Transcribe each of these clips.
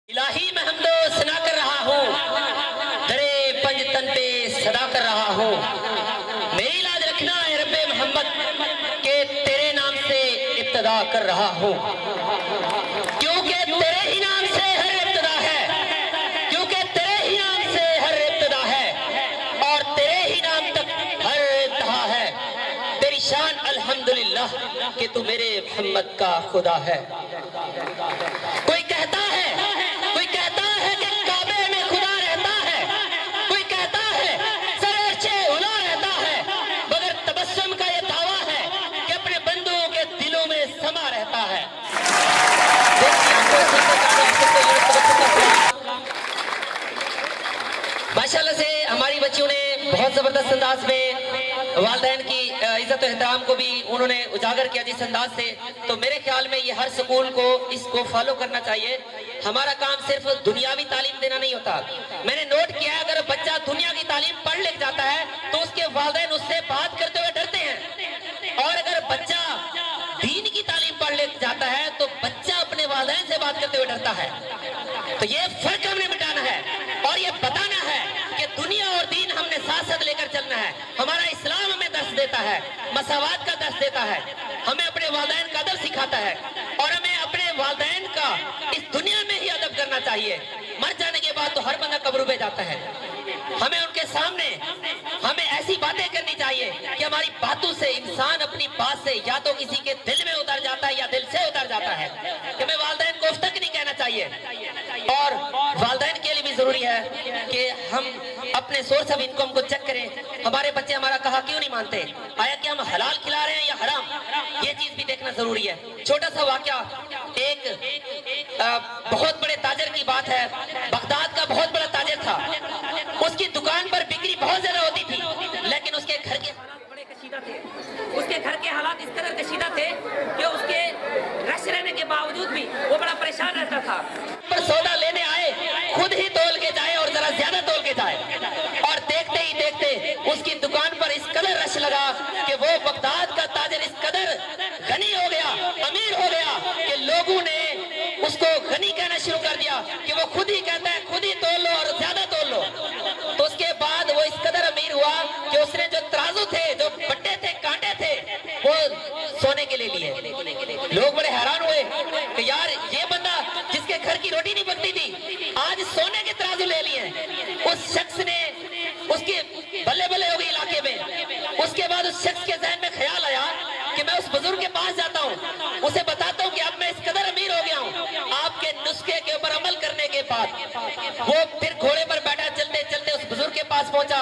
इलाही मैं हमदो सना कर रहा हूँ, दरे पंजतन पे सदा कर रहा हूँ। मेरी लाज रखना है रब्बे मोहम्मद के तेरे नाम से इब्तिदा कर रहा हूँ, क्योंकि तेरे ही नाम से हर इब्तिदा है, क्योंकि तेरे ही नाम से हर इब्तिदा है और तेरे ही नाम तक हर इंतहा है। तेरी शान अल्हम्दुलिल्लाह कि तू मेरे मोहम्मद का खुदा है। कोई कहता है कि काबे में खुदा रहता है, कोई कहता है सरअर्शे उला रहता है, मगर तबस्सुम का ये दावा है कि अपने बंदों के दिलों में समा रहता है। माशाअल्लाह से हमारी बच्चियों ने बहुत जबरदस्त अंदाज में वालिदैन की इज्जत और एहतराम को भी उन्होंने उजागर किया जिस अंदाज से। तो मेरे ख्याल में ये हर स्कूल को इसको फॉलो करना चाहिए। हमारा काम सिर्फ दुनियावी तालीम देना नहीं होता। मैंने नोट किया है अगर बच्चा दुनिया की तालीम पढ़ लिख जाता है तो उसके वालिदैन उससे बात करते हुए डरते हैं, और अगर बच्चा दीन की तालीम पढ़ लिख जाता है तो बच्चा अपने वालिदैन से बात करते हुए डरता है। तो ये फर्क हमने मिटाना है और ये बताना है कि दुनिया और दीन हमने साथ साथ लेकर चलना है। हमारा इस्लाम हमें दर्स देता है, मसावात का दर्स देता है, हमें अपने वालिदैन का अदब सिखाता है और हमें अपने वालिदैन का इस दुनिया में ही अदब करना चाहिए। मर जाने के बाद तो हर बंदा कब्र पे जाता है। हमें उनके सामने हमें ऐसी बातें करनी चाहिए कि हमारी बातों से इंसान अपनी बात से या तो किसी के दिल में उतर जाता है या दिल से उतर जाता है। हमें वालिदैन को तक नहीं कहना चाहिए। और वालिदैन के लिए भी जरूरी है कि हम अपने सोर्स ऑफ इनकम को चेक करें। हमारे बच्चे हमारा कहा क्यों नहीं मानते, आया कि हम हलाल खिला रहे हैं या हराम, ये चीज भी देखना जरूरी है। छोटा सा वाकया, एक बहुत बड़े ताजर की बात है। बगदाद का बहुत बड़ा ताजर था, उसकी दुकान पर बिक्री बहुत ज्यादा होती थी, लेकिन उसके घर के हालात बड़े कशीदा थे। उसके घर के हालात इस तरह कशीदा थे कि उसके रश रहने के बावजूद भी वो बड़ा परेशान रहता था। पर सौदा लेने आए, खुद ही तोल के जाए और जरा ज्यादा तोल के जाए, और देखते ही देखते उसकी दुकान पर इस कदर रश लगा कि वो बगदाद का ताजर इस कदर गनी हो गया, अमीर हो गया कि लोगों ने उसको गनी कहना शुरू कर दिया कि वो खुद ही कहता है खुद ही तोल लो और ज्यादा तोल लो। तो उसके बाद वो इस कदर अमीर हुआ कि उसने जो तराजू थे, जो पट्टे थे, कांटे थे, वो सोने के लिए लिए। लोग बड़े हैरान हुए कि यार ये बंदा जिसके घर की रोटी नहीं बनती थी आज सोने के तराजू ले लिए। उस शख्स ने उसकी बल्ले बल्ले हो गई इलाके में। उसके बाद उस शख्स के जहन में ख्याल आया कि मैं उस बुजुर्ग के पास जाता हूँ, उसे बताता हूँ कि अब मैं इस कदर अमीर हो गया हूँ आपके नुस्खे के ऊपर अमल करने के बाद। वो फिर घोड़े पर बैठा, चलते चलते उस बुजुर्ग के पास पहुंचा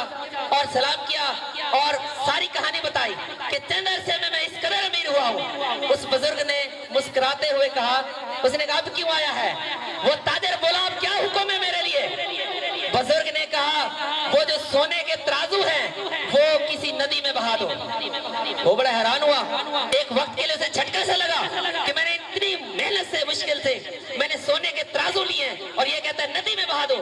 और सलाम किया और सारी कहानी बताई कि चंद अरसे में मैं इस कदर अमीर हुआ हूँ। उस बुजुर्ग ने मुस्कुराते हुए कहा, उसने कहा अब क्यों आया है? वो ताजर बोला अब क्या हुक्म है मेरे लिए? बुजुर्ग ने कहा वो जो सोने के तराजू हैं वो किसी नदी में बहा दो। वो बड़ा हैरान हुआ। एक वक्त के लिए उसे झटका सा लगा कि मैंने इतनी मेहनत से मुश्किल से मैंने सोने के तराजू लिए और ये कहता है नदी में बहा दो।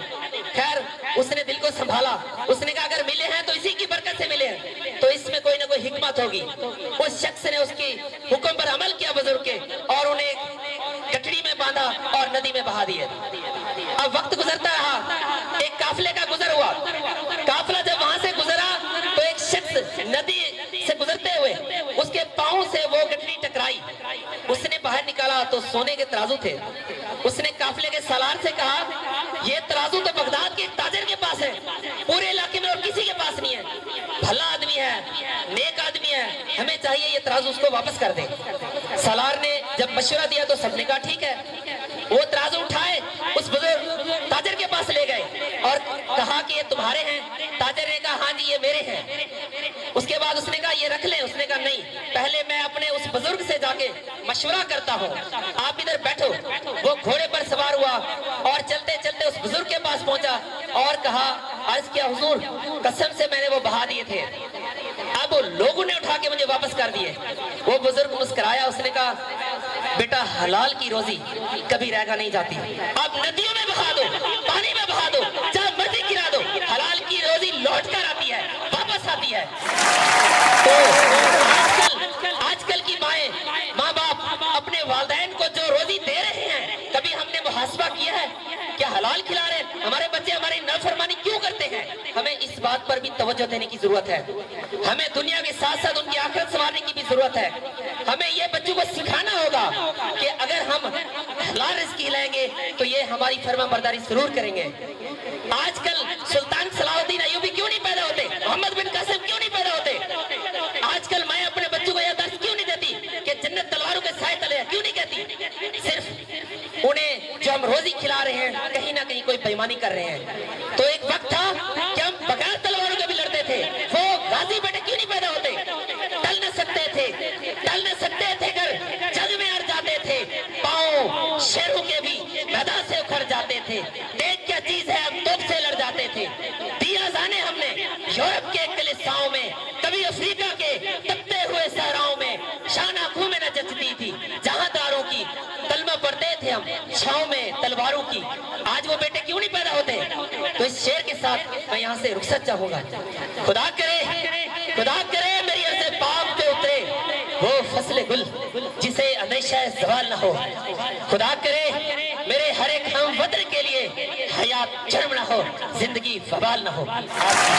खैर उसने दिल को संभाला, उसने कहा अगर मिले हैं तो इसी की बरकत से मिले हैं, तो इसमें कोई ना कोई हिकमत होगी। उस शख्स ने उसकी हुक्म पर अमल किया बुजुर्ग के और उन्हें गठड़ी में बांधा और नदी में बहा दिए। अब वक्त गुजरता रहा, एक काफिले का गुजर हुआ। काफिला जब वहां से गुजरा तो एक शख्स नदी से गुजरते हुए उसके पांव से वो गठरी टकराई। उसने बाहर निकाला तो सोने के तराजू थे। उसने काफिले के सालार से कहा ये तराजू तो बगदाद के ताजर के पास है, पूरे इलाके में और किसी के पास नहीं है। भला आदमी है, नेक आदमी है, हमें चाहिए ये तराजू उसको वापस कर दे। सालार ने जब मशवरा दिया तो सबने कहा ठीक है। वो तराजू उठाए उस बुजुर्ग ताजर के पास ले गए और कहा कि ये तुम्हारे हैं? ताजर ने कहा हाँ जी ये मेरे हैं। उसके बाद उसने कहा ये रख ले। उसने कहा नहीं, पहले मैं अपने उस बुजुर्ग से जाके मशवरा करता हूँ, आप इधर बैठो। वो घोड़े पर सवार हुआ और चलते चलते उस बुजुर्ग के पास पहुंचा और कहा अर्ज किया हुजूर कसम से मैंने वो बहा दिए थे, अब लोगों ने उठा के मुझे वापस कर दिए। वो बुजुर्ग मुस्कुराया, उसने कहा बेटा हलाल की रोजी कभी रह नहीं जाती, अब नदियों में बहा दो, पानी में बहा दो, जहाँ मर्जी गिरा दो, हलाल की रोजी लौट कर आती है, वापस आती है। तो आजकल की माँ बाप अपने वालिदैन को जो रोजी दे रहे हैं, कभी हमने मुहासबा किया है کیا حلال کھلا رہے ہیں؟ ہمارے بچے ہماری نافرمانی کیوں کرتے ہیں؟ ہمیں اس بات پر بھی توجہ دینے کی ضرورت ہے. ہمیں دنیا کے ساتھ ساتھ ان کی آخرت سنوارنے کی بھی ضرورت ہے. ہمیں یہ بچوں کو سکھانا ہوگا کہ اگر ہم حلال رزق لیں گے تو یہ ہماری فرما برداری ضرور کریں گے. آج کل سلطان صلاح الدین ایوبی کیوں نہیں پیدا ہوتے؟ محمد بن قاسم کیوں نہیں پیدا ہوتے؟ آج کل میں اپنے بچوں کو یہ درس کیوں نہیں دیتی کہ جنت تلواروں کے سائے تلے ہے؟ کیوں نہیں کہتی؟ صرف انہیں جو ہم روزی کھلا رہے ہیں کہیں نہ کہیں کوئی بےایمانی کر رہے ہیں. تو ایک وقت تھا کہ ہم بغیر تلواروں کے بھی لڑتے تھے. وہ غازی بیٹے کیوں نہیں پیدا ہوتے؟ ٹل نہ سکتے تھے گر جنگ میں ہار جاتے تھے. پاؤں شیروں کے بھی میدان سے اکھڑ جاتے تھے. دیکھ کیا چیز ہے ہم توپ سے لڑ جاتے تھے. دیا جانے ہم نے یورپ کے کلیساؤں میں, کبھی افریقہ کے تپتے ہوئے صحراؤں میں. شان آنکھوں میں نہ جچتی تھی جہاں داروں کی, کلمہ پڑھتے تھے ہم چھاؤں میں تلواروں کی. آج وہ بیٹے کیوں نہیں پیدا ہوتے؟ تو اس شعر کے ساتھ میں یہاں سے رخصت چاہوں گا. خدا کرے میری عرض پاک پہ اترے وہ فصل گل جسے اندیشہ زوال نہ ہو. خدا کرے میرے ہر ایک ہم وطن کے لیے حیات جرم نہ ہو, زندگی وبال نہ ہو. آپ کی